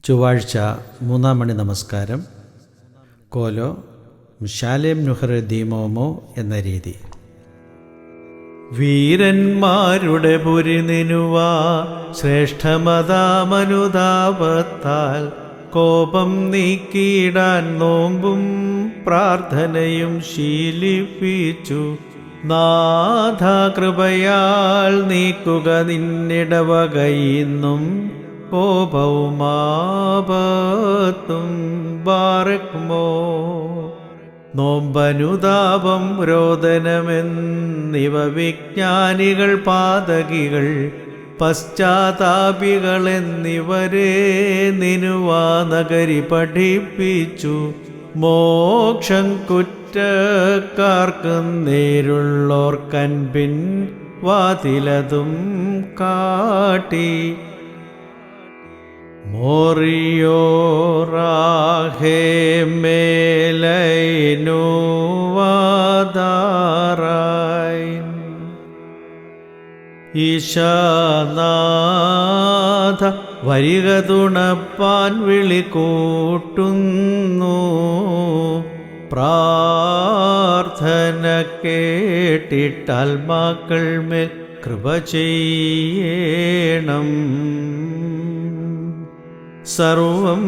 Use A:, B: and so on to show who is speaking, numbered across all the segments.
A: ചൊവ്വാഴ്ച 3-ാം മണി നമസ്കാരം. കോലോ ശാലേം നുഹർ ദീമോമോ എന്ന രീതി.
B: വീരന്മാരുടെ പുരി നിനുവാ ശ്രേഷ്ഠമതാമനുതാപത്താൽ കോപം നീക്കിയിടാൻ നോമ്പും പ്രാർത്ഥനയും ശീലിപ്പിച്ചു. നാഥ കൃപയാൽ നീക്കുക നിന്നിടവകയിന്നും കോപവുമാപത്തും ബാറക്കുമോ. നോമ്പനുതാപം രോദനമെന്നിവ വിജ്ഞാനികൾ പാതകികൾ പശ്ചാത്താപികളെന്നിവരെ നിനുവാ നഗരി പഠിപ്പിച്ചു. മോക്ഷം കുറ്റക്കാർക്ക് നേരുള്ളോർക്കൻപിൻ വാതിലതും കാട്ടി. മോറിയോറാഹേ മേലൈനുവാദാറായി. ഈശാനാഥ വരിക തുണപ്പാൻ വിളി കൂട്ടുന്നു. പ്രാർത്ഥന കേട്ടിട്ടാത്മാക്കൾ മേൽ കൃപ ചെയ്യണം. സർവം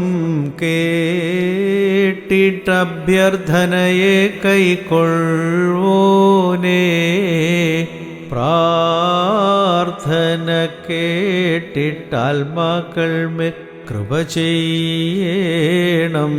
B: കേട്ടിട്ടഭ്യർത്ഥനയെ കൈക്കൊള്ളുവോനേ. പ്രാർത്ഥന കേട്ടിട്ടാത്മാക്കൾ മേൽ കൃപ ചെയ്യണം.